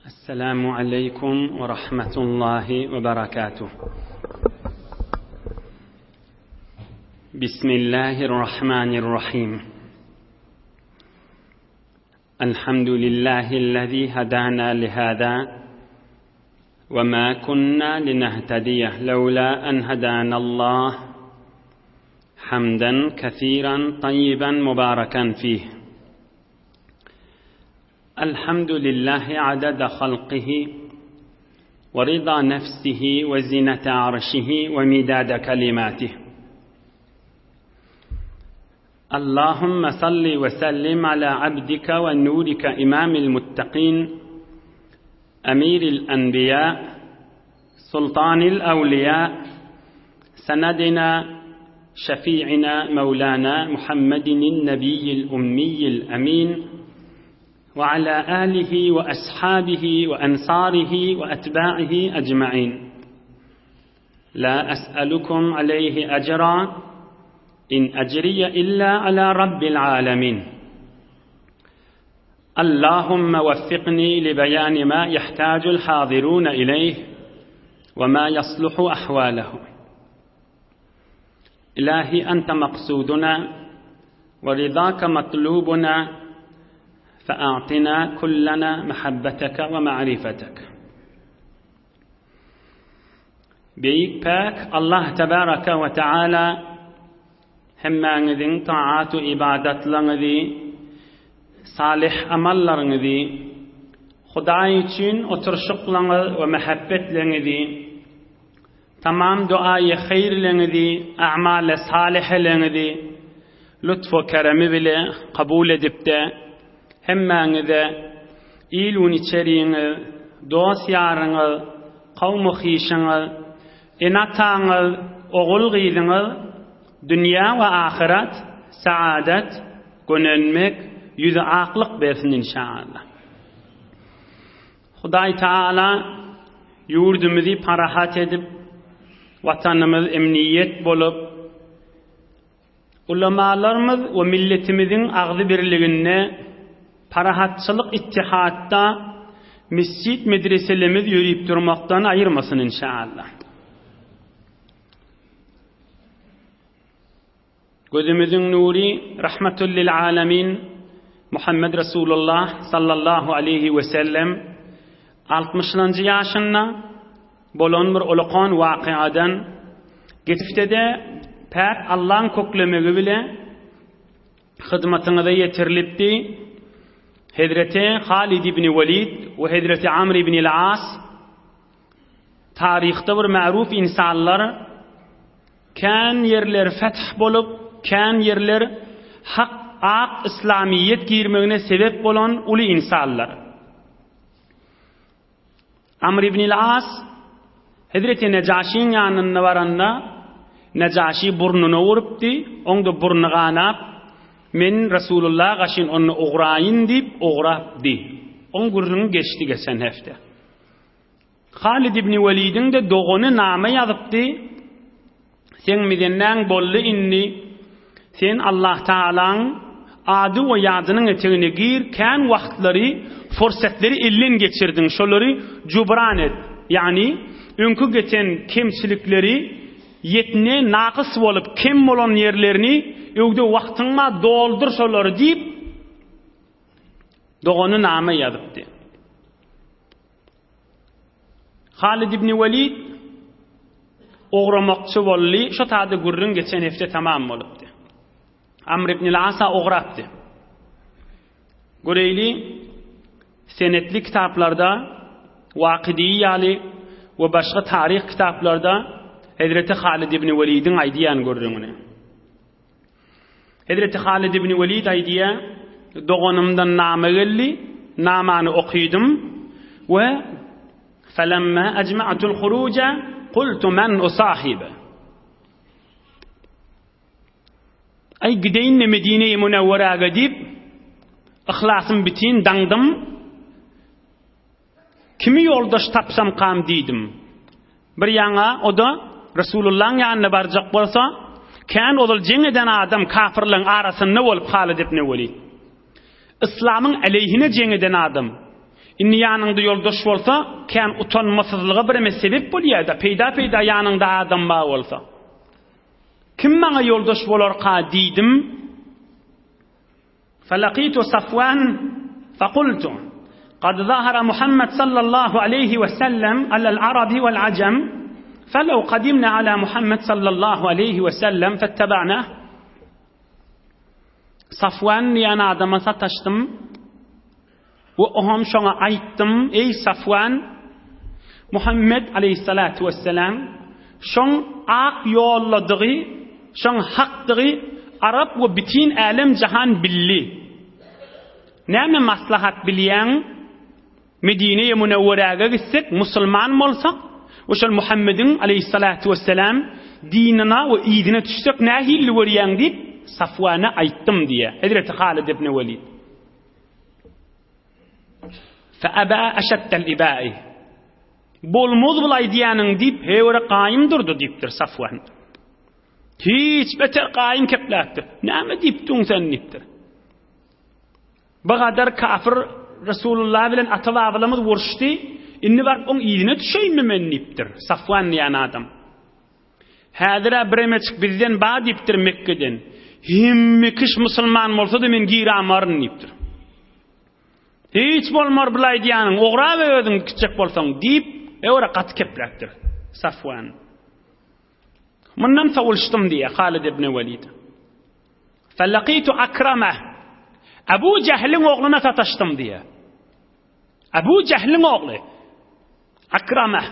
السلام عليكم ورحمة الله وبركاته. بسم الله الرحمن الرحيم. الحمد لله الذي هدانا لهذا وما كنا لنهتدي لولا أن هدانا الله، حمدا كثيرا طيبا مباركا فيه. الحمد لله عدد خلقه ورضا نفسه وزنة عرشه ومداد كلماته. اللهم صل وسلم على عبدك ونورك إمام المتقين، أمير الأنبياء، سلطان الأولياء، سندنا شفيعنا مولانا محمد النبي الأمي الأمين، وعلى آله وأصحابه وأنصاره وأتباعه أجمعين. لا أسألكم عليه أجرا، إن أجري إلا على رب العالمين. اللهم وفقني لبيان ما يحتاج الحاضرون إليه وما يصلح أحواله. إلهي أنت مقصودنا ورضاك مطلوبنا، فأعطنا كلنا محبتك ومعرفتك. بيك باك الله تبارك وتعالى همانذين طاعات عبادت لنذي صالح أمل لنذي خدايتين وترشق لنذ ومحبت لنذي تمام دعاء خير لنذي أعمال صالح لنذي لطف وكرم بلا قبول دبتا همانذا إيلوني تشرين دوس يارن قوم خيشن إناتان أغلغيذن دنيا وآخرات سعادة كننمك يذ عقلق بيثن إن شاء الله. خداي تعالى يورد مذي بحرحات يدب وطنمذ امنيت بولب علماء وملة مذن أغذ برلغن parahatçılık ittihatta mescid medreselerimiz yürüyüp durmaktan ayırmasın inşallah. Gözümüzün nuri rahmetul lil alemin Muhammed Resulullah sallallahu aleyhi ve sellem 60. yaşında bolon bir ulukan vakiadan geçifte de pek Allah'ın koklamığı bile hizmetine de yetirilipti. Hazreti Halid ibn Walid ve Hazreti Amr ibn al-As tarihte bir ma'ruf insanlar kan yerler feth bolup kan yerler hak İslamiyet girmegine sebep bolan ulu insanlar. Amr ibn al-As Hazreti Necaşi'nin yanına varanda Necaşi burnunu vurupti, onu da burnu kanap men Resulullah gaşin onu uğrayın deyip uğrapdi. On gurrunu geçti geçen hafta. Halid ibn Walid'in de doğunu nama yazıptı. Sen midenden bollu inni, sen Allah Teala'nın adı ve yadının eteğine gir, kan vaktleri, fırsatları elin geçirdin. Şoları cubran et. Yani önkü geçen kemçilikleri yetine nakıs olup kem olan yerlerini ögde vaxtınma doldur şoları deyip doğunu nama yazıptı. Halid ibn Walid uğramakçı bolli şu tadı gurrun geçen hafta tamam oluptu. Amr ibn al-As'a uğraptı. Göreyli senetli kitaplarda Vakidiyali ve başka tarih kitaplarda Hazreti Halid ibn Walid'in aydiyan görürüngüne. Hazreti Halid ibn Walid aydiya doğanımdan nama gelli, namanı okuyordum ve فَلَمَّا أَجْمَعْتُ الْخُرُوجَ قُلْتُ مَنْ أُصَاحِبَ. Ay gideyinle Medine-i Münevvera'ya gidip ihlasım bitin dandım. Kimi yoldaş tapsam kam deydim. Bir yana o da Resulullah'ın yanına baracak bolsa kan odul ceneden adam kafirlerin arasında olup Halid ibn Walid. İslam'ın aleyhine ceneden adam. inni yanında yoldaş bolsa, kän utanmasızlyga bireme sebep bolýar da, peýda yanında adam bar bolsa. Kim maňa yoldaş bolar ka diýdim? Falaqitu Safwan faqultu qad zahara Muhammad sallallahu alayhi wa sallam ala al-arabi wal-ajam فلو قدمنا على محمد صلى الله عليه وسلم فاتبعناه. Safwan yana adama sataştım ve oham şoňa aýtdym, ey Safwan, Muhammed aleyhissalatu vesselam şoň ak ýolladygy, şoň hakdygy Arab we bitin alem jahan billi. Näme maslahat bilýän? Medine-i Munawwaraga gitsek, musulman bolsak, oşal Muhammedin aleyhissalatu vesselam dinine ve idine düşsek nähilli görýän diýip Safwana aýtdym diye. Hazreti Halid ibn Velid. Fa aba ashatta al-iba'i. Bolmaz bulay diýäniň diýip hewre qaýym durdy diýipdir Safwan. Hiç beter qaýym kepläpdi. Näme diýipdiň sen diýipdir. Bu gadar kafir Resulullah bilen atawaglymyz wurşdy. Inni bar on iyine düşeými men diýipdir Safwan ýan adam. Häzir biremeçik bizden ba diýipdir Mekke'den. Himmi kiş musulman bolsa-da men giramaryn diýipdir. Hiç bolmar bulay diýäniň, ogra we özüň kiçek bolsaň diýip, ora gat kepläpdir Safwan. Mundan sawulşdym diýe Halid ibn Velid. Falaqitu Akrama. Abu Jahl'in oğluna sataşdym diýe. Abu Jahl'in oğlu Akrama.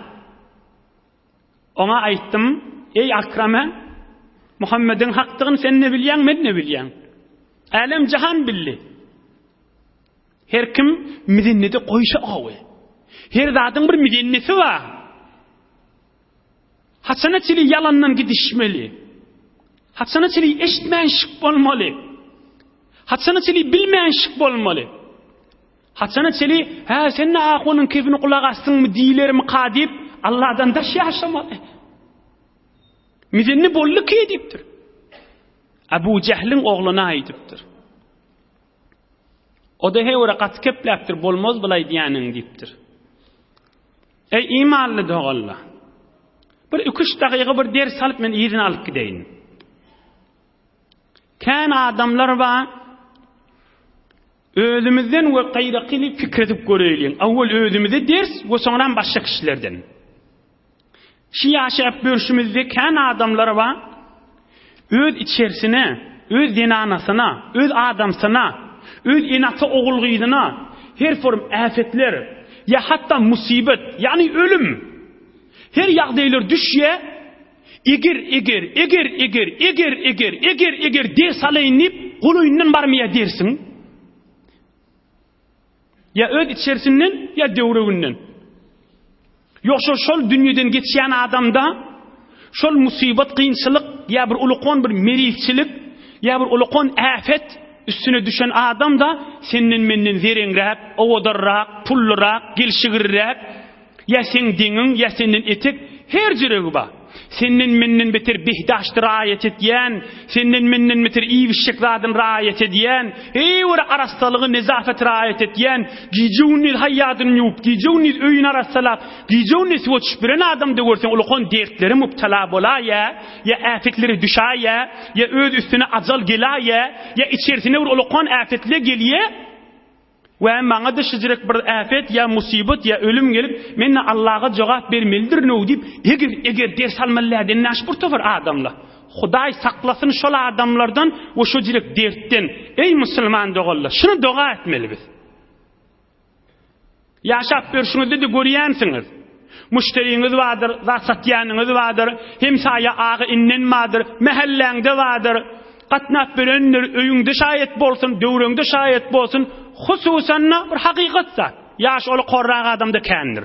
Ona aýtdym, ey Akrama, Muhammedin hakdygyny sen ne bilýän, men ne bilýän? Alem jahan billi. Her kim midennede goýşa awy. Her zadyň bir midennesi bar. Haçana çili yalandan gidişmeli. Haçana çili eşitmänşik bolmaly. Haçana çili bilmänşik bolmaly. Haçana çeli, ha sen aqunyň kepini kulak asdyňmy diýlermi qadip, Allahdan daş ýaşamaly. Mizenni bolly diýipdir. Abu Jahl'in oğluna aýdypdyr. O da hewre gat kepläpdir, bolmaz bulay diýäniň diýipdir. Ey imanly dogallar. Bir 2-3 dagyga bir ders alyp men ýerine alyp gideýin. Kän adamlar bar özümizden we gaýrakyny fikir edip göreýin. Awwal özümize ders we soňran başga kişilerden. Şu ýaşap görüşümizde kän adamlar bar, öz içerisine, öz dinanasyna, öz adamsyna, öz enata ogulgydyna her form afetler, ya hatta musibet, yani ölüm, her ýagdaýlar düşýe, eger ders alaýynyp gulaýyndan barmaýa dersiň. Ya öz içerisinden ya döwreginden. Yoksa şol dünýeden geçýän adamda şol musibet, kynçylyk ya bir ulukon bir merifçilik ya bir ulukon afet üstüne düşen adamda senden menden zerenräk, owadarrak, pullyrak, gelşigirräk, ya sen diňiň ya senden etek her jiregi bar. Senden menden beter behdaşdy raýat edýän, senden menden beter iýişik zadyn raýat edýän, ora arastalygy nezafet raýat edýän, giýjewni haýatyn ýup, giýjewni öýün arasalap, giýjewni swatşpiren adamda görsen ulukon dertleri mubtala bolaýa, ya afetleri düşäýä, ya öz üstüne ajal geläýä, ya içerisine bir ulukon afetler gelýär. Ve maňa da şijirek bir afet ya musibet ya ölüm gelip men Allah'a jogap bermelidir ne diýip eger ders almalardan naşburtovar adamlar. Hudaý saklasyn şol adamlardan we şo jirek dertden. Ey musulman dogallar, şunu doga etmelibiz. Ýaşap berşiňizde de görýänsiňiz. Müşteriňiz bardyr, zat satýanyňyz bardyr, hemsaýa agy innen bardyr, mehelläňde bardyr. Gatnap bilenler öýüňde şaýet bolsun, döwreňde şaýet bolsun. Hususan bir haqiqat zat. Yaş ol qorraň adamda kändir.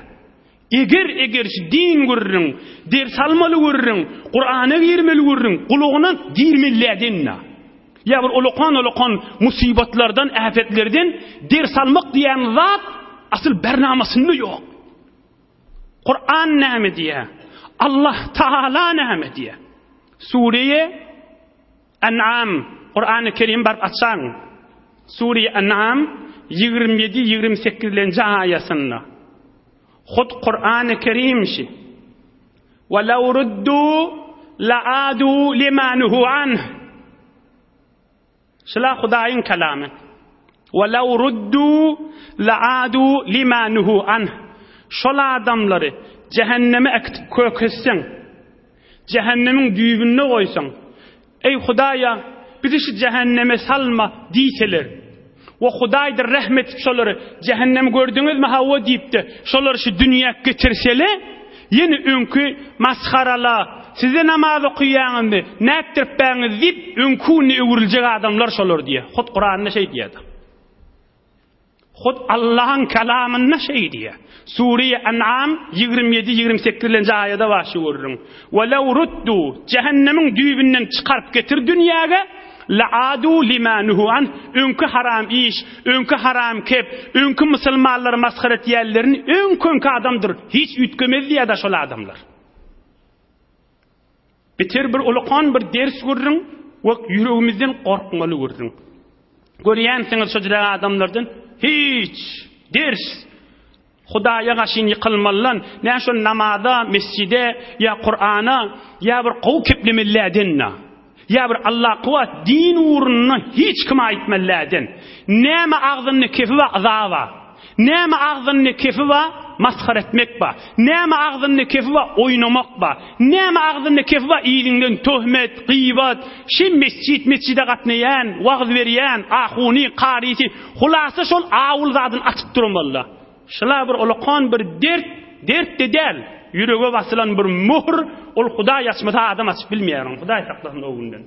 Eger din görüriň, ders almaly görüriň, Qur'ana girmeli görüriň, gulugyna girmeliädinna. Ya bir ulukon musibetlerden, afetlerden ders almak diýen zat asıl bernamasynda ýok. Qur'an näme diýär? Allah Taala näme diýär? Sure An'am, Qur'an-ı Kerim barp atsaň. Sure An'am 27-28 ayasında. Hud Kur'an-ı Kerim'şi. وَلَوْ رُدُّوا لَعَادُوا لِمَا نُهُوا عَنْهُ. Şıla Hudayın kelamı. وَلَوْ رُدُّوا لَعَادُوا لِمَا نُهُوا عَنْهُ. Şola adamları cehenneme ekitip kökesen, cehennemin düğününe koysan, ey Hudaya bizi şu cehenneme salma deyseler, ve Hudaydır rahmet şoları cehennemi gördünüz mü hava deyip de şoları şu dünya getirsele, yeni önkü maskarala, size namaz okuyanındı, ne ettirpeniz deyip önkünü övürülecek adamlar şolar diye. Hud Kur'an'da şey diye adam. Hud Allah'ın kelamında şey diye. Suriye En'am 27-28 ayada başı görürüm. وَلَوْ رُدُّوا cehennemin düğübünden çıkarıp getir dünyaya, لَعَادُوا لِمَا نُهُوا عَنْهُ. Önkü haram iş, önkü haram kep, önkü musulmanları maskaret yerlerini önkü adamdır. Hiç ütkömez diye da şol adamlar. Bitir bir ulukan bir ders görürüm, ve yüreğimizden korkmalı görürüm. Görüyensiniz şöyle adamlardan, hiç ders Hudaya gaşin yıkılmalan ne şu namazda, mescide ya Kur'an'a ya bir qav keplemilladinna ya bir Allah kuvvet din uğruna hiç kime aitmelladin neme ağzını kefi ve azava neme ağzını kefi ve maskar etmek ba neme ağzını kefi ve oynamak ba neme ağzını kefi ve iyiliğinden töhmet, gıybat şimdi mescide katnayan vaaz veriyen ahuni, qarisi hulasa şol ağul zadın açıp durun valla şala bir ulukan bir dert de del yüreğe basılan bir muhr ol Huda yaşmata adam açıp bilmeyerim Huda saklasın o günden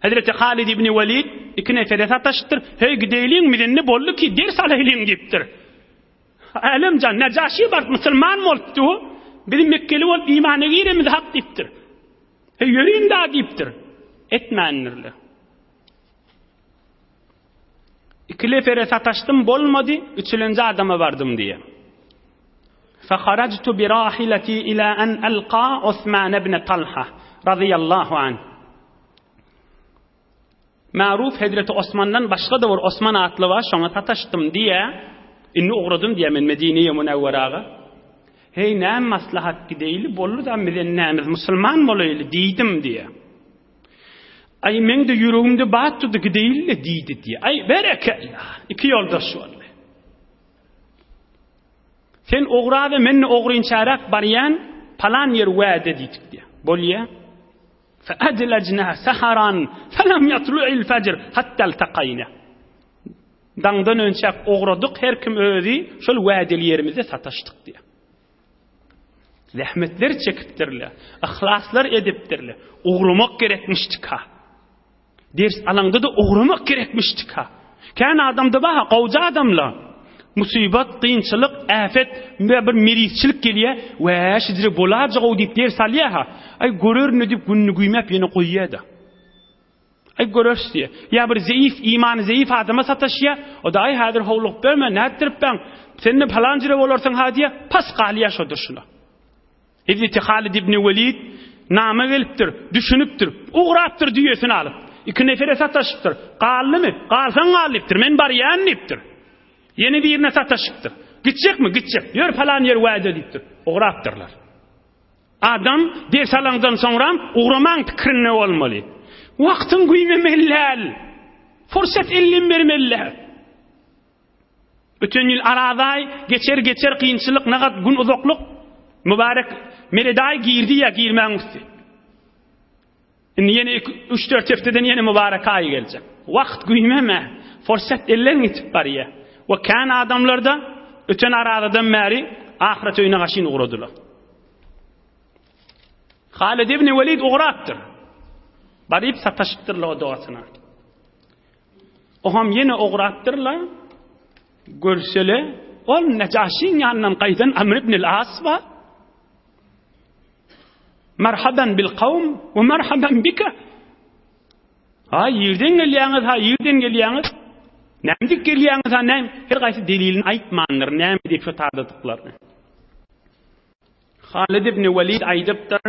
Hazreti Halid ibn Velid iki nefere sataştır hey gideylin midenni bollu ki ders aleyhin giptir Alemcan Necaşi var Müslüman mı oldu bizim Mekkeli ol imanı giremiz hak diptir hey yürüyün daha diptir etmeyenlerle İki nefere sataştım bolmadı üçüncü adama vardım diye فخرجت براحلتي إلى أن ألقى عثمان بن طلحة رضي الله عنه Maruf Hazreti Osman'dan başka da var Osman atlı var şuna sataştım diye inni uğradım diye men Medine'ye Münevveraga hey ne maslahat gideyli bollu da bilen nemiz Müslüman molaylı deydim diye ay men de yüreğimde battı da gideyli deydi diye ay berekallah iki yoldaş var sen oğra ve men oğrun çarak bariyan falan yer vaade dedik diye bolya فأدلجنا سحرا فلم يطلع الفجر حتى التقينا dangdan önçak oğradık her kim özi şol vaadeli yerimizde sataştık diye zahmetler çekiptirler ihlaslar ediptirler oğramak gerekmiştik ha ders alanda da oğramak gerekmiştik ha kan adamda baha qavca adamla musibat, qiyinchilik, afet ve bir mirischilik geliyor ve şidre bolacak o dip ders alıyor ay görür ne dip gününü güymep yine koyuyor da ay görürsün diye ya bir zayıf imanı zayıf adama sataşıyor o da ay hadir havluk verme ne ettirip ben seninle falancıra olursan ha diye pas qaliya şodur şuna Hazreti Halid ibn Velid nama geliptir düşünüptir uğraptır düyesini alıp iki nefere sataşıptır qallı mı qalsan qaliptir men bariyan niptir yeni bir yerine sataşıptır gidecek mi gidecek yer falan yer vaade ediptir uğraptırlar adam ders alandan sonra uğraman fikrinne olmalı vaktin güymemellel fırsat elin vermellel bütün yıl araday geçer kıyınçılık ne kadar gün uzakluk mübarek mereday girdi ya girmen üstü yeni 3-4 haftadan yeni mübarek ay gelecek vakt güymeme fırsat elin itip var ya ve kan adamlarda öten aradadan beri ahiret oyuna kaşin uğradılar Halid ibn Velid uğrattır barip sataşıktırlar o doğasına o ham yine uğrattırlar görsele ol Necaşin yanından kaydan Amr ibn al-As var merhaban bil kavm ve merhaban bika ha yerden geliyanız Nämdik gelýäňiz näme her gaýsy delilini aýtmandyr näme diýip şu tardydyqlar. Halid ibn Velid aýdypdyr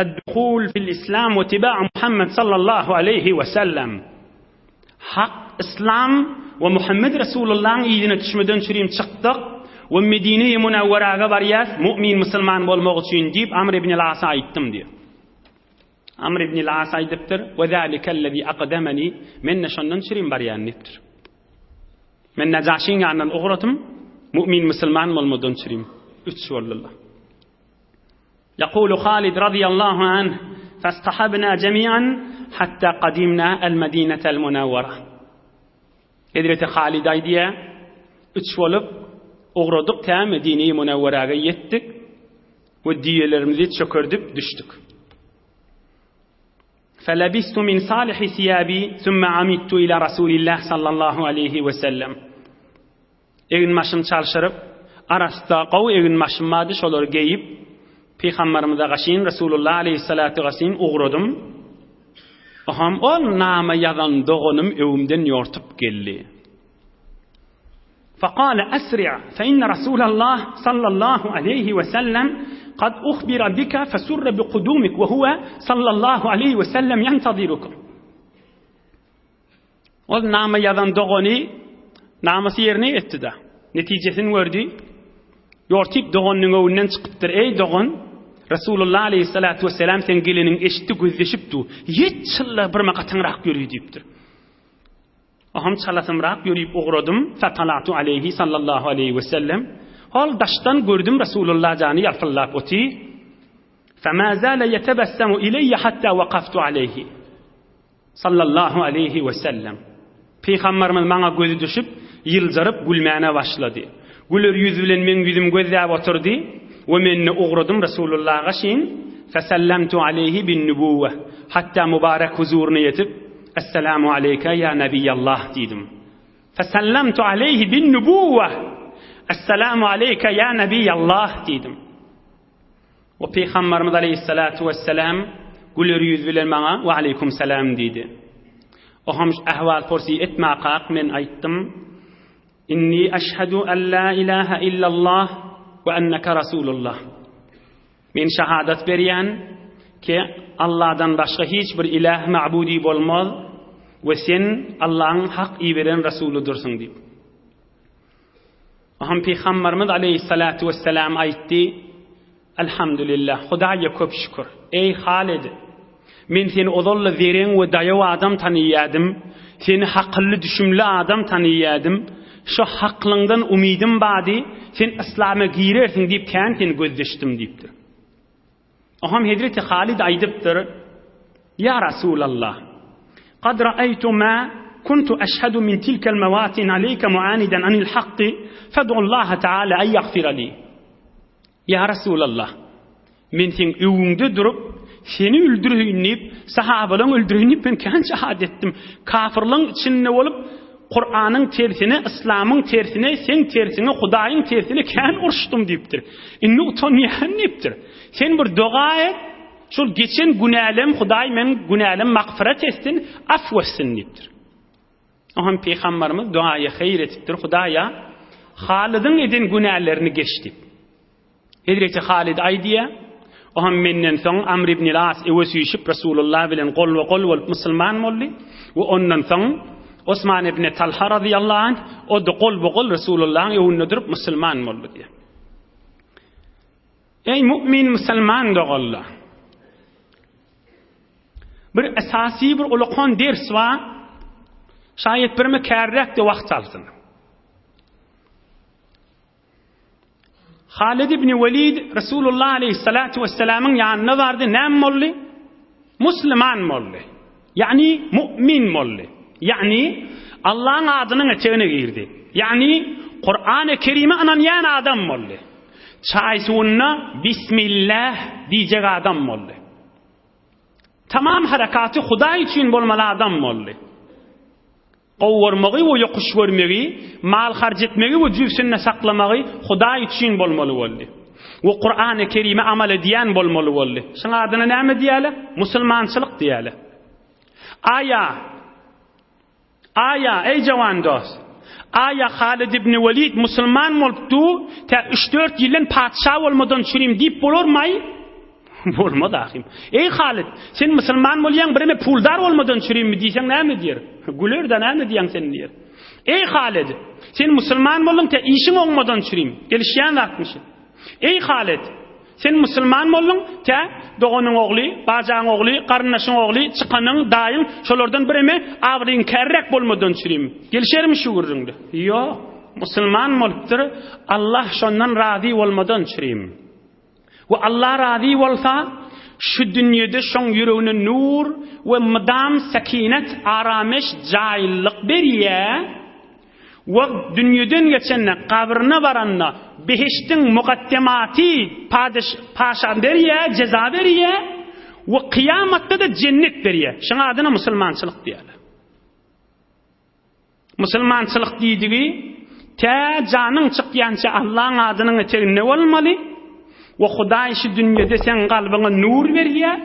ad-dukhul fil islam we tibaa Muhammad sallallahu aleyhi ve sellem. Hak islam ve Muhammed Resulullah'ın iyidine düşmeden çürüyüm çıktık ve Medine-i Munawwaraga bariyas mümin Müslüman bolmak için deyip Amr ibn al-As'a aytdım diyor. Amr ibn al-As aytıptır. Ve zâlikellezî aqdemeni men şondan çürüyüm bariyan deyiptir. Men Necaşi'nin yanından uğradım mümin Müslüman bolmadan çürüyüm. 3 vallallah. يقول خالد رضي الله عنه فاصطحبنا جميعا حتى قدمنا المدينة المنورة. Hazreti Halid aydiye 3 bolup uğradık ta Medine-i Munawwaraga yettik ve diyelerimizi çökürdük düştük. فلبست من صالح ثيابي ثم عمدت إلى رسول الله صلى الله عليه وسلم. Egin maşım çalışırıp arasta qaw egin maşım madı şolar geyip Peygamberimize gaşin Resulullah aleyhissalatu gaşin uğradım. Aham ol nama yazan doğunum evimden yortup geldi. فقال أسرع فإن رسول الله صلى الله عليه وسلم قد أخبر بك فسر بقدومك وهو صلى الله عليه وسلم ينتظرك. ol nama yazan doğunu naması yerine etti de. Neticesini gördü. Yortup doğunun evinden çıkıptır. Ey doğun Resulullah aleyhissalatu vesselam sen gelinin eşitti gözleşipti. Yetçilla bir maqatınrak yürüy deyiptir. Aham çalasımrak yürüyüp uğradım. Fatalatu aleyhi sallallahu aleyhi ve sellem. Hal daştan gördüm Resulullah canı yalfallap oti. Fema zâle yetebessemu ileyye hatta vakaftu aleyhi. Sallallahu aleyhi ve sellem. Peygamberimiz bana gözü düşüp yıldırıp gülmene başladı. Gülür yüz bilen men yüzüm gözlep oturdu. Ve menne uğradım Resulullah'a gaşin. Fesellemtu aleyhi bin nübüvve. Hatta mübarek huzuruna yetip Esselamu aleyke ya Nebiyallah dedim. Fesellemtu aleyhi bin nübüvve. Esselamu aleyke ya Nebiyallah dedim. Ve Peygamberimiz aleyhissalatu vesselam gülür yüz bilen bana ve aleykum selam dedi. O ham ahval porsi etme akak men ayttım. İnni eşhedü en la ilahe illallah ve enneke Resulullah. Men şehadet beriyen ki Allah'dan başka hiçbir ilah ma'budi bolmaz ve sen Allah'ın hak veren Resulüdürsün deyip. Aham Peygamberimiz aleyhissalatu vesselam aytti. Elhamdülillah. Hudaya köp şükür. Ey Halid. Men seni ozolla veren ve dayav adam tanıyadım. Seni hakıllı düşümlü adam tanıyadım. Şu haklığından umidim badi. Sen İslam'a girersin deyip kendini gözleştim deyiptir. Aham Hazreti Halid aydıptır. Ya Resulallah. Qad ra'aytu ma kuntu ashhadu min tilkal mawatin alayka mu'anidan anil haqqi fad'ullaha ta'ala ay yaghfira li. Ya Resulallah. Men sen evinde durup seni öldürüyünüp sahabalarını öldürüyünüp ben kendi şehadettim. Kafirliğin içinde olup Kur'an'ın tersine, İslam'ın tersine, sen tersine, Huday'ın tersine kendi uğraştım deyiptir. İnni utanıyan deyiptir. Sen bir dua et, şul geçen günahlarım Huday men günahlarım mağfiret etsin, affetsin deyiptir. Aham Peygamberimiz duaya hayır etiptir. Hudaya Halid'in eden günahlarını geçti. Hazreti Halid aydiye aham menden son Amr ibn al-As evesiyişip Resulullah bilen kol ve Müslüman molli ve ondan son Osman ibn Talha radıyallahu anh o da kol Resulullah'ın evinde durup Müslüman molli diye. Ey mümin Müslüman da Allah. Bir esasi bir uluqan ders var. Şayet birime kærrek de vaqt alsın. Halid ibn Velid Resulullah aleyhissalatu vesselam'ın yanına vardı. Ne molli? Müslüman molli. Yani mümin molli. Yani Allah'ın adının eteğine girdi. Yani Kur'an-ı Kerim'e ananyan adam molli. Çay suunna Bismillah diyecek adam molli. Tamam harekatı Huday için bolmalı adam molli. Qovurmağı ve yokuş vermeği, mal harc etmeği ve cüvsünne saklamağı Huday için bolmalı molli. Ve Kur'an-ı Kerim'e amel ediyen bolmalı molli. Şuna adına ne diyele? Müslümançılık diyele. Aya ey cavan dost. Aya Halid ibn Velid Müslüman moldu ta 3-4 yılın padişah olmadan çürüm deyip bolur may? Bolmadı ahim. Ey Halid sen Müslüman molyan birime puldar olmadan çürüm mi diysen ne mi diyor? Gülür da ne mi diyen sen diyor? Ey Halid, sen musulman boldun te işin olmadan çüreyim. Gelişen atmışım. Ey Halid, sen musulman boldun te doğunun oğlu, bacağın oğlu, qarındaşın oğlu, çıkanın, dayın, şolardan birime avrin kerrek bolmadan çüreyim. Gelişer mi şu gurrundu? Yo, musulman bolupdur. Allah şondan razı olmadan çüreyim. Ve Allah razı olsa şu dünyada şon yüreğine nur ve madam sakinet, arameş, cahillik beriye ve dünyadan geçenle kabrına varanla behiştin mukaddemati paşa beriye, ceza beriye ve kıyamatta da cennet beriye. Şuna adına musulmançılık diyorlar. Musulmançılık dediği te canın çıkyanca Allah'ın adının eteği ne olmalı? Ve Huday şu dünyada sen kalbine nur veriyor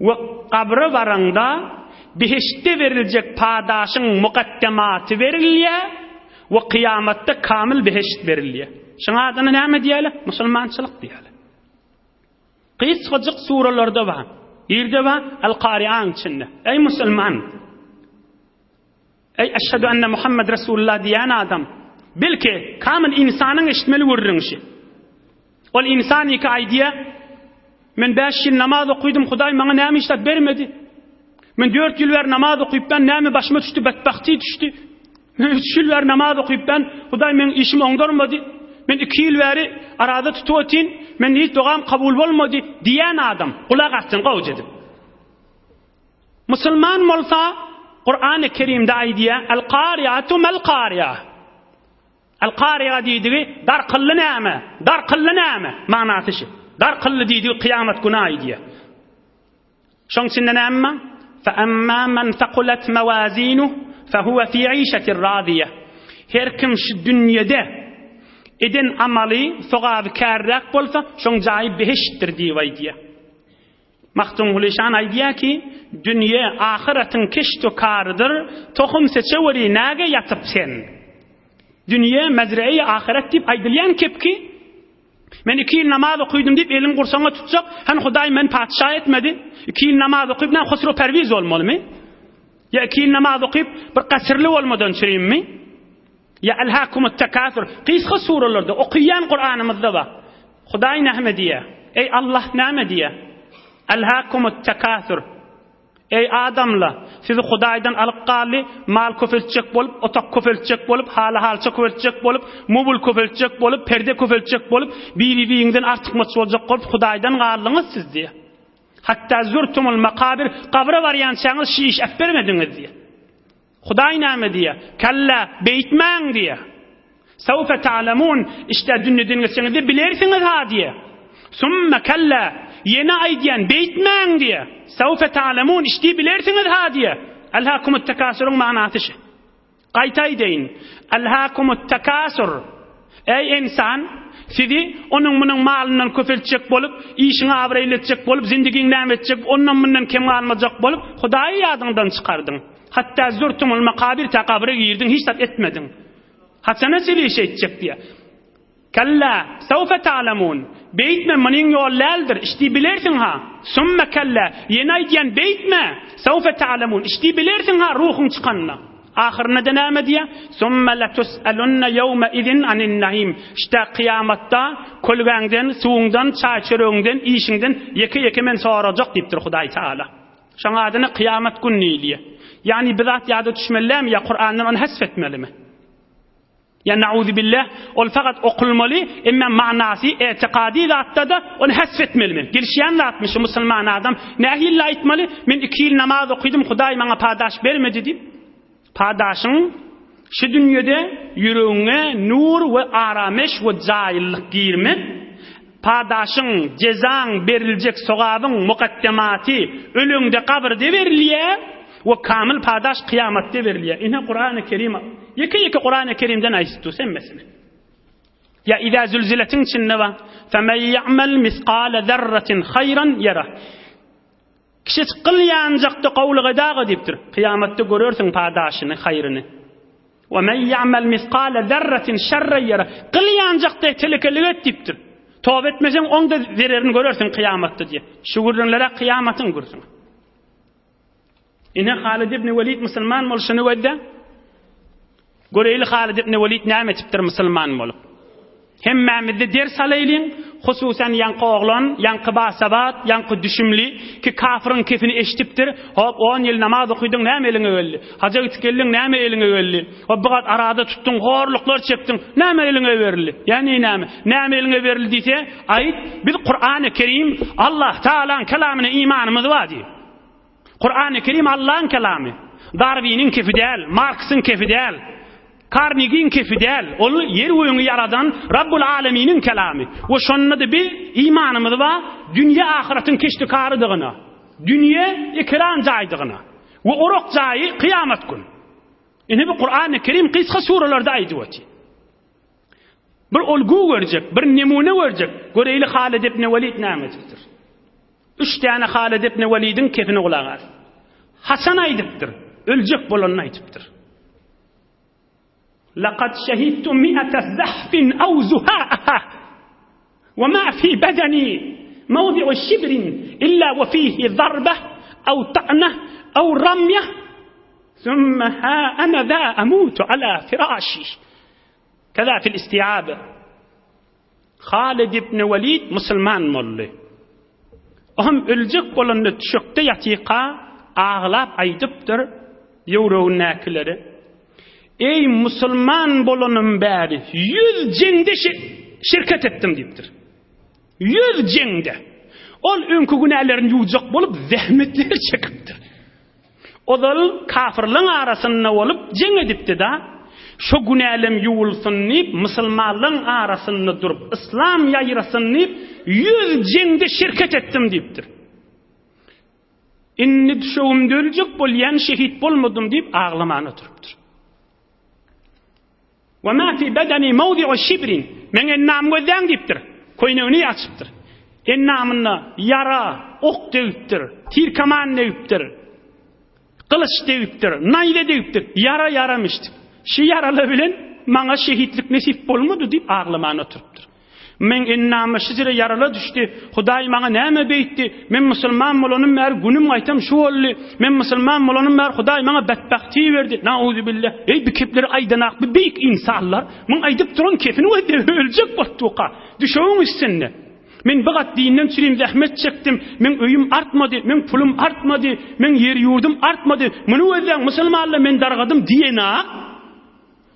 ve kabra varanda behişte verilecek padaşın mukaddematı veriliyor ve kıyamatta kamil behişt veriliyor. Şuna adına ne diyorlar? Musulmançılık diyorlar. Kısacık suralarda var. Yerde var El-Qari'an içinde. Ey Müslüman, ey eşhedü enne Muhammed Resulullah diyen adam, bil ki kamil insanın işitmeli vururun işi. Ol insan iki aydiye, men 5 yıl namaz okudum, Huday bana näme işlet vermedi. Men 4 yıl ver namaz okuyup ben näme başıma düştü, bedbahti düştü. Men 3 yıl ver namaz okuyup ben Huday men işim oňdurmady. Men 2 yıl veri arada tututin, men hiç doğam kabul bolmady diyen adam kulak atsın gowjedy. Musulman bolsa Kur'an-ı Kerim'de aydiye el-qari'atu mel-qari'a. El-qari'a dediği dar kıllı näme manasy şu. Dar kıllı dediği kıyamet günü aydiye. Şoň içinde näme? Fa amma men thaqulat mawazinuhu fahuwa fi 'işatin radiye. Her kim şu dünyada eden amali sogaby kärrak bolsa şoň jaý behiştdir diýýär. Maktum Hulishan aydiya ki dünya ahiretin keşto karıdır, tohum seçeveri nage yatıp sen. Dünya mezreyi ahiret dip aydılyan kepki, men 2 yıl namaz okudum dip elin kursana tutacak, han Huday men padişah etmedi, 2 yıl namaz okuyup ne husru perviz olmalı mı? Ya 2 yıl namaz okuyup bir kasırlı olmadan çüreyim mi? Ya elhakumut tekâthür, kıyısqa suralarda okuyan Kur'an'ımızda var. Huday nehme diye, ey Allah nehme diye, elhakumut tekâthür. Ey adamla, sizi Hudaydan alıp qaly, mal köfelçek bolup, otak köfelçek bolup, hal-halça köfelçek bolup, mubul köfelçek bolup, perde köfelçek bolup, biri-biriňden artykmaçy boljak bolup Hudaydan galyňyz siz diye. Hatta zurtumul makabir, kabra barýançaňyz şiş bermediňiz diye. Huday näme diye? Kalla beýtmäň diye. Sawfa ta'lamun, işte dünýeden geçeňizde bilersiňiz ha diye. Summa kalla, yeni aydiyen beýtmäň diye. Sawfa ta'lamun, işte bilersiňiz ha diye. Alhaakumut tekâsurun manasy şu. Gaýtaý deyin. Alhaakumut tekâsur. Ey insan, sizi onun bunun malından köfelçek bolup, işini abrayletjek bolup, zindigiň näme etjek, ondan bundan kem almajak bolup, Hudaý ýadyňdan çykardyň. Hatta zurtumul makabir taqabra girdin, hiç tat etmedin. Hatsana sili şey etjek diye. Kalla, sawfa ta'lamun. Beýtme meniň ýollaldyr, işte bilersiň ha. Summa kalla, yeni aýdýan beýtme. Sawfa ta'lamun, işte bilersiň ha ruhuň çykanyna. Ahirine de näme diye? Summa la tus'alunna yawma idin anin na'im. İşte kıyamatda kolgaňdan, suwuňdan, çaçyryňdan, işiňden ýeke men sorajak diýipdir Hudaý Taala. Şoňa adyny kıyamet günni diýär. Yani bizat ýada düşmelimi ya Kur'andan onu hasfetmelimi? Ya na'udhu billah, ol fakat okulmalı, emma manasy etiqadi zatda da onu hasfetmelimi? Gelişýän zatmış musulman adam, nähille aýtmaly? Men 2 yıl namaz okudum, Hudaý maňa padaş bermedi diýip. Padaşyň şu dünýede yüreğine nur we arameş we jaýyllyk girmek, padaşyň jezaň beriljek sogabyň mukaddematy ölüňde kabrde berilýär we kamil padaş kıyamatda berilýär. Ine Kur'an-ı Kerim Yeke Kur'an-ı Kerim'den aýtdy senmesini. Ya iza zulzilatin içinde var. Femen ya'mal misqala zarratin hayran yara. Kişi qılyanjakda qawlyga dağı dipdir. Kıyamatda görersiň padaşyny, haýryny. Ve men ya'mal misqala zarratin şerran yara. Qılyanjakda telekelik dipdir. Tawba etmeseň onda zererini görersiň kıyamatda diye. Şu gurunlara kıyamatyň gursun. Ine Halid ibn Walid musulman bolşuny wedde. Göreyli Halid ibn Velid näme etipdir musulman bolup. Hemmemizde ders alaylin, hususan yankı oğlan, yankı basabat, yankı düşümli ki kafirın kefini eşitipdir. Hop 10 yıl namaz okuydun näme eline geldi? Hacca gitkeldin näme eline geldi? Hop bugat arada tuttun, horluklar çektin, näme eline verildi? Yani näme eline verildi diýse, ayet biz Kur'an-ı Kerim Allah Taala'nın kelamına imanımız var diýär. Kur'an-ı Kerim Allah'ın kelamı. Darwin'in kefi değil, Marx'ın kefi değil. Carnegie'nin kefi değil. Onu yer oyunu yaradan Rabbul Alemin'in kelamı. O şonda da bir imanımız var. Dünya ahiretin keştikarıdığına. Dünya ekran caydığına. Ve orok cayı kıyamet gün. Yani bu Kur'an-ı Kerim kısa suralarda aydıvati. Bir olgu verecek, bir nemune verecek. Göreyli Halid ibn Velid nämedir? 3 tane Halid ibn Velid'in kefini kulağa. Hasan aydıptır. Ölecek bolanını aydıptır. لقد شهدت 100 زحف أو زهاءها وما في بدني موضع شبر إلا وفيه ضربة أو طعنة أو رمية ثم ها أنا ذا أموت على فراشي. كذا في الاستيعاب. Halid ibn Velid Müslüman molly. Ahım ölecek bolanını tüşükte yatiqa ağlap aydıptır yewreğin näkileri. Ey Müslüman bolanım bäri 100 jengde şirket ettim diýipdir. 100 jengde. Ol öňkü günälerini ýuwjak bolup zähmetler çekipdir. Odal kafirliň arasynda bolup jeng edipdi da şo günälem ýuwulsyn diýip musulmanlaryň arasynda durup islam ýaýrasyn diýip 100 jengde şirket ettim diýipdir. Inni düşüwümde öljek bolýan şehit bolmadym diýip ağlamana turupdyr. وما في بدني موضع شبر من النام gözden diptir. Koynuğunu açıptır. Ennamına yara, ok deyiptir. Tir kaman deyiptir. Kılıç deyiptir. Nayle deyiptir. Yara yaramıştır. Şu yaralı bilen bana şehitlik nasip olmadı deyip ağlamana oturuptur. Men ennamı şizire yaralı düştü. Huday bana näme beytti? Men musulman bolanım mer günüm aytam şu oldu. Men musulman bolanım mer Huday bana bedbahti verdi. Nauzubillah. Ey bikepleri aydanak bir büyük insanlar. Men aydıp duran kefini ölecek boltuqa. Düşüwüň üstünde. Men bagat dinden sürüm zahmet çektim. Men öyüm artmadı, men pulum artmadı, men yer yurdum artmadı. Munu öden musulmanlar men dargadım diyena.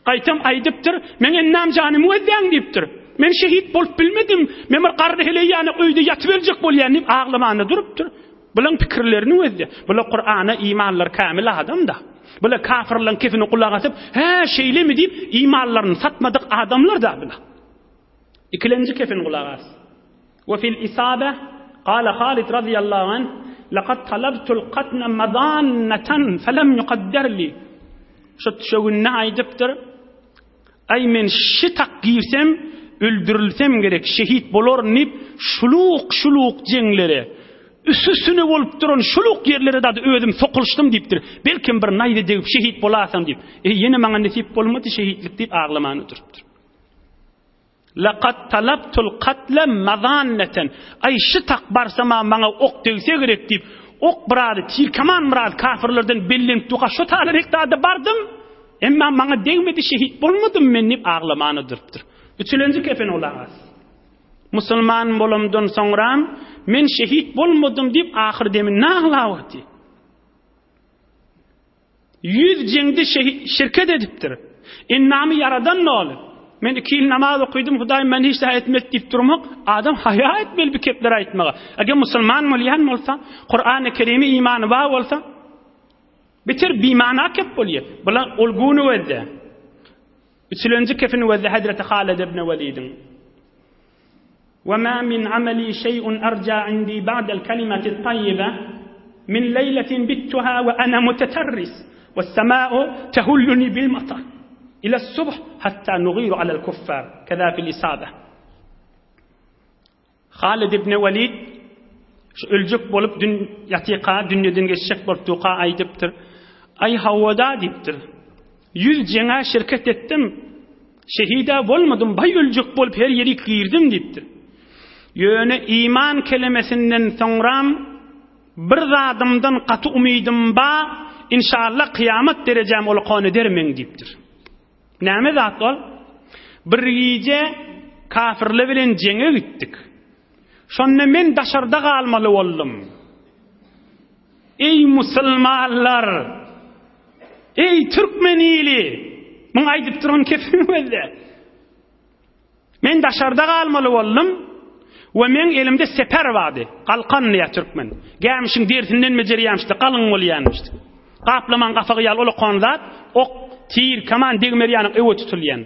Qaytam aydıptır. Men ennam janymı öden diýipdir. Men şehit bolup bilmedim. Men bir garry hele ýany öýde ýatyp öljek bolýan diýip ağlamana durupdyr. Bulan pikirlerini öýdi. Bula Kur'ana imanlar kamil adamda. Bula kafirlerin kefini kulağa atyp, "Ha, şeýlemi" diýip imanlaryny satmadyk adamlar da bula. İkilenji kefin kulağa as. Ve fil isabe qala Halid radiyallahu anh laqad talabtul qatna madannatan falam yuqaddar li. Şu günne aydypdyr. Ay men şitak girsem öldürülsem gerek, şehit bolar nip şuluk jenglere üstüne bolup duran şuluk yerlere da ödüm sokuluşdum diýipdir. Belkim bir naýda degip şehit bolasam diýip. Ýene maňa nasip bolmady şehitlik diýip ağlamany durupdyr. Laqad talabtul qatla madannatan. Ay şitak barsama maňa ok degse gerek diýip ok brady, tir kaman brady kafirlerden bellen tuqa şu taýrekde bardım. Emma maňa degmedi şehit bolmadym men diýip ağlamany durupdyr. Üçüncü kefen olağız. Musulman bolamdan sonra men şehit bolmadım deyip ahir demin nağlavati. 100 jengde şirket edipdir. Ennami yaradan ne olur? Men 2 yıl namaz okuydum, Hudaý men hiç de etmek deyip durmak, adam haya etmeli bir kepler aytmaga. Eger musulman bolýan bolsa, Kur'an-ı Kerim'i imanı var bolsa, bitir bimana kep bolýar. Bular olguny wezde. Üçüncü kefin wezde Hazreti Halid ibn Velid'in. وما من عملي شيء أرجى عندي بعد الكلمة الطيبة من ليلة بتها وأنا متترس والسماء تهلني بالمطر إلى الصبح حتى نغير على الكفار كذا في الإصابة. Halid ibn Velid öljek bolup yatiqa dünýeden geçşek bolup tuqa aydypdyr. Ay havada diýipdir. 100 jenge şirket ettim. Şehida bolmadım, bay öljek bolup her ýeri girdim diýipdir. Ýöne iman kelimesinden soňram bir zadymdan gaty umydım ba, inşallah kıyamet derejem ol qany dermeň diýipdir. Näme zat ol? Bir gije kafirle bilen jeňe gitdik. Şonda men daşarda galmaly boldum. Ey musulmanlar, ey Türkmenili, men aýdyp duran kepimizde. Men daşarda galmaly boldum we men elimde seper wady. Qalqan ya Türkmen. Gämişiň dersinden mejerýärmişdi, galyň bolýarmışdy. Qaplaman gafaga ýal ol qonzat, ok, tir, kaman degmerýanyň ewe tutulýan.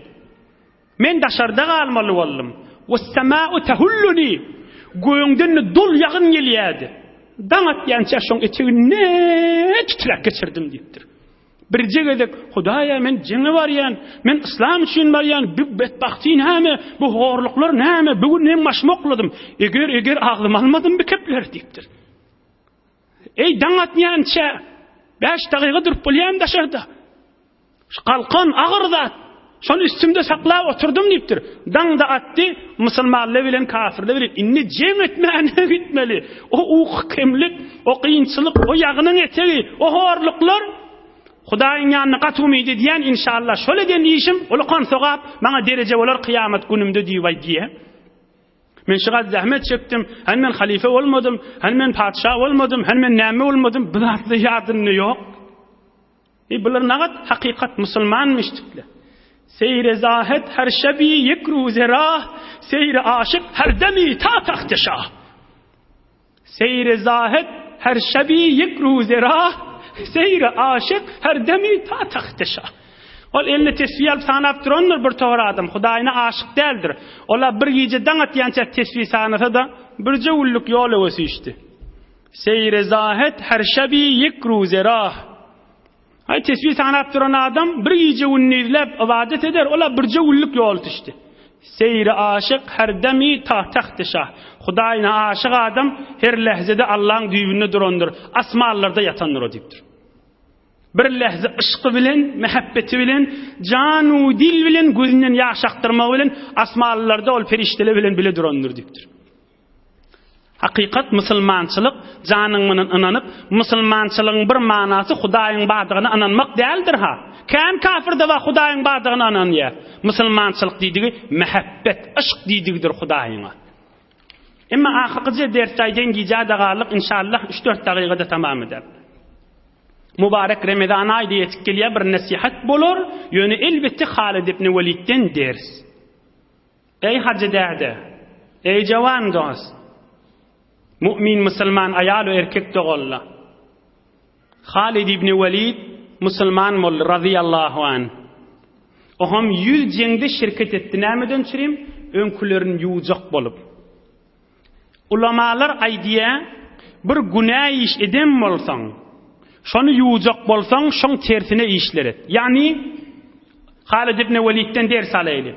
Men daşarda galmaly boldum. Was-sema'u tahulluni. Göýüňden dul ýagyn gelýärdi. Daňat ýança şoň etegine titrek geçirdim diýipdir. Bir jegedek Hudaýa men jeňe barýan, men islam üçin barýan, bu bedbahty näme, bu horluklar näme, bugün men maşmokladım. Eger aglyma almadym bu kepler diýipdir. Ey daňat ýança 5 dagyga durup bolýan daşarda. Qalqan agyrdat. Şonu üstümde saklap oturdum diýipdir. Daňda atdy, musulmanlar bilen kafirler bilen inni jeň etmäne gitmeli. O kemlik, o kıyınçılık, o ýagynyň etegi, o horluklar Hudaýyň ýanyna gatmydy diýen inşallah şöyle den işim, ol kan sogap, maňa derece bolar kıyamet günümde diýip diýe. Men şugat zahmet çekdim, hem men halife bolmadym, hem men padşah bolmadym, hem men näme bolmadym, bulardy ýadyny ýok. Bular nagat hakikat musulmanmışdyklar. Seyre zahet her şebi yekru zerah, seyre aşık her demi ta tahtşah. Seyre zahet her şebi yekru zerah, seyre aşık her demi ta tahtşah. Ol elini tesbih alıp sanap duranlar bir toğra adam, Hudaýyna aşık däldir. Ola bir gije daňat ýança tesbih sanasa da bir jewulluk ýola wesişdi. Seyre zahet her şebi yekru zerah. Hay tesbih sanap duran adam bir gije unnizlep ibadet eder, ola bir jewulluk ýol düşdi. Seyre aşık her demi ta tahtşah. Hudaýyna aşyk adam her lehzede Allah'ın düýbünde durandyr, asmanlarda ýatandyr o diýipdir. Bir lehze ışqı bilen, mehabbeti bilen, canu dil bilen, gözünden ýaşaktyrmak bilen, asmanlarda ol perişteler bilen bile durandyr diýipdir. Hakikat musulmançylyk janyň bilen inanyp, musulmançylygyň bir manasy Hudaýyň bardygyna inanmak däldir ha. Kim kafirde we Hudaýyň bardygyna inanýar. Musulmançylyk diýdigi mehabbet, ışq diýdigidir Hudaýyňa. Emma ahyrky dersdaýdan gijada garlyk inşallah 3-4 dagygada tamam eder. Mübarek Ramazan aýdy ýetip gelýär bir nasihat bolar, ýöne elbetde Halid ibn Walidden ders. Ey hajjada, ey jawan dost, mümin musulman ayal we erkek dogolla. Halid ibn Walid musulman mol radiyallahu an. Oham 100 jeňde şirket etdi. Nämeden çirim? Öňkülerini ýuwjak bolup. Ulamalar aýdýa, bir günah iş edem bolsaň, şonu ýuwjak bolsaň, şoň tersine işler et. Yani Halid ibn Walidden ders alaýly.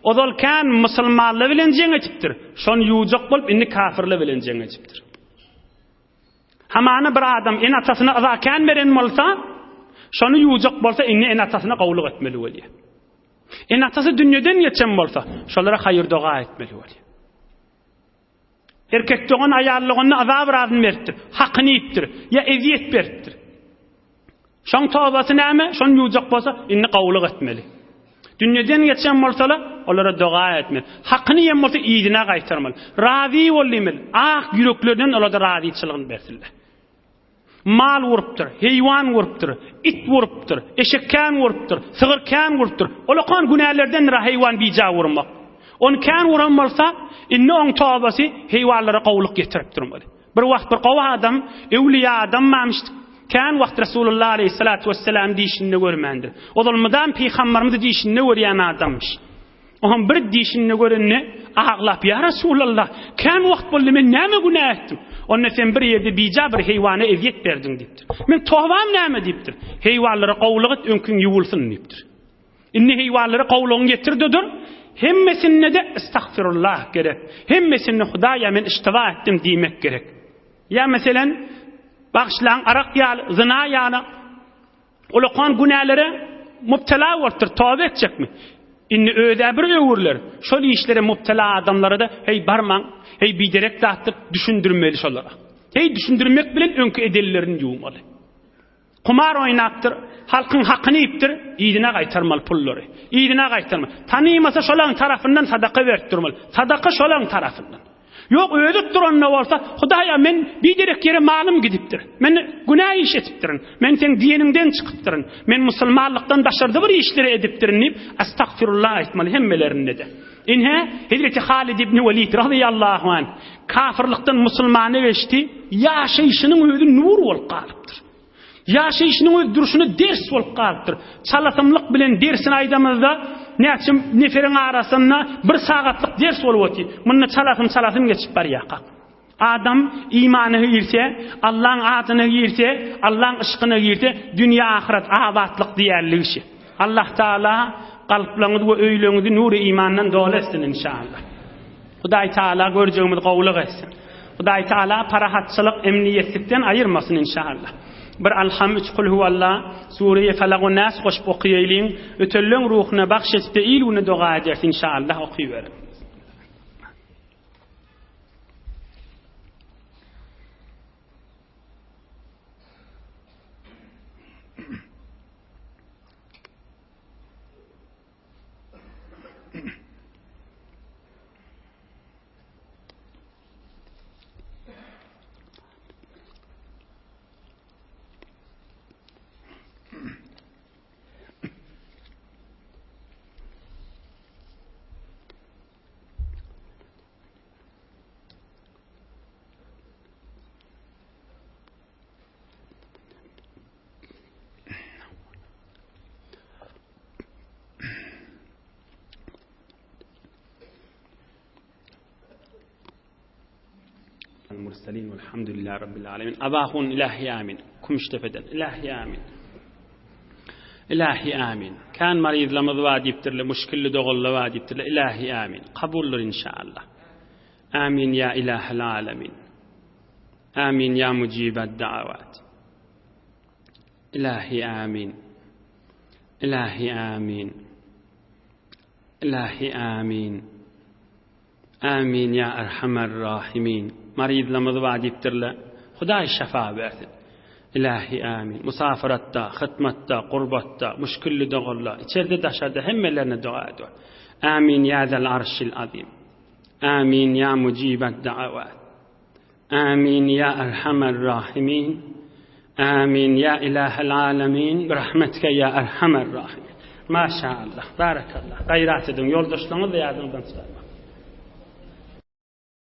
Ozal kan musulmanlar bilen jeň etipdir. Şonu ýuwjak bolup indi kafirler bilen jeň etipdir. Hamana bir adam en atasyna azakan beren bolsa, şonu ýuwjak bolsa indi en atasyna gowluk etmeli bolýar. En atasy dünýeden geçen bolsa, şolara haýyr doga etmeli bolýar. Erkek doğan ayarlygyny azab razyn beripdir, hakyny ýitdir, ya eziyet beripdir. Şoň tawbasy näme? Şonu ýuwjak bolsa indi gowluk etmeli. Dünýeden geçen bolsalar, olara doga etmeli. Hakyny ýem bolsa ýygyna gaýtarmaly. Razy bolýmyl, ýüreklerden olara razyçylygyny bersinler. Mal vurupdyr, heýwan vurupdyr, it vurupdyr, eşekkan vurupdyr, sygyrkan vurupdyr. Olakan günälerden heýwan bija vurmak. On kan vuran bolsa, inni on tawbasy heýwanlara gowluk getirip durmaly. Bir wagt bir gowa adam, ewliya adam mamşdy. Kan wagt Rasulullah aleyhissalatu vesselam diýişinde görmendir. Ozalmadan peýgamberimiz diýişinde görýän adammış. Oham bir diýişinde görenne aglap, ya Rasulullah, kan wagt boldy men näme günah etdim? Onda sen bir ýerde bija bir heýwana eziyet berdiň diýipdir. Men tawbam näme diýipdir? Heýwanlara gowluk et, öňkün ýuwulsyn diýipdir. Inni heýwanlara gowlugyny getirdidir. Hemmesinde de estağfirullah gerek. Hemmesinde Hudaýa men iştiba etdim diýmek gerek. Ya meselen bagşlan arak ýaly, zina ýaly, olakan günälere mubtala bolupdyr, tawba etjekmi? Inni öýde bir öwürler. Şol işlere mubtala adamlara da hey barmaň, hey biderek zatdyk düşündirmeli şolara. Hey düşündirmek bilen öňkü edellerini ýuwmaly. kumar oynaptır, halkın hakkını iptir, iyidine qaytarmal pulları. İyidine qaytarmal. Tanıymasa şolan tarafından sadaka verttirmal. Sadaka şolan tarafından. Yok ödüp duranna bolsa, Hudaýa men bir direk yere malym gidipdir. Men günah iş etipdirin. Men sen diningden çıkypdyrin. Men musulmanlykdan daşardy bir işleri edipdirin diýip astagfirullah aýtmaly hemmelerinde de. Inhe Hazreti Halid ibn Velid radıyallahu anh kafirlikten musulmana geçti. Yaşayışının özü nur bolup galypdyr. Yaşayışının öz duruşunu ders bolup galypdyr. Çalatymlyk bilen dersin aýdamyzda näçe neferin arasynda bir sagatlyk ders bolup öti. Munna çalatym geçip barýaka. Adam imanyny girse, Allah'ın adyny girse, Allah'ın ışkyny girse, dünýä ahiret abatlyk diýerligi işi. Allah Taala qalplaryňyzy we öýleňizi nuru imandan dolasyn inşallah. Hudaý Taala görjegimiz gowluk etsin. Hudaý Taala parahatçylyk, emniyetlikden ayırmasın inşallah. Bir alham 3 kul huvallah Suriye Falaq we Nas goşup okuýaýlyň, ötelleň ruhuna bagşetde ilgini doga edersin inşallah okuýber. المرسلين والحمد لله رب العالمين. أباهون إلهي آمين. كمشتفدن إلهي آمين. إلهي آمين. كان مريض لمضواد يبتر لمشكل دغل لواد يبتر إلهي آمين. قبول إن شاء الله. آمين يا إله العالمين. آمين يا مجيب الدعوات. إلهي آمين. إلهي آمين. إلهي آمين. آمين يا أرحم الراحمين. مريض لمضواد يبتر له خداي الشفاء بعثن. إلهي آمين. مسافرتا، ختمتا، قربتا، مشكل دغلا. içeride dışarıda hemmelerine dua ediyor. آمين يا ذا العرش العظيم. آمين يا مجيب الدعوات. آمين يا أرحم الراحمين. آمين يا إله العالمين. برحمتك يا أرحم الراحمين. ما شاء الله. بارك الله. غيرات edin. Yoldaşlarınız da yardımdan çıkarmak.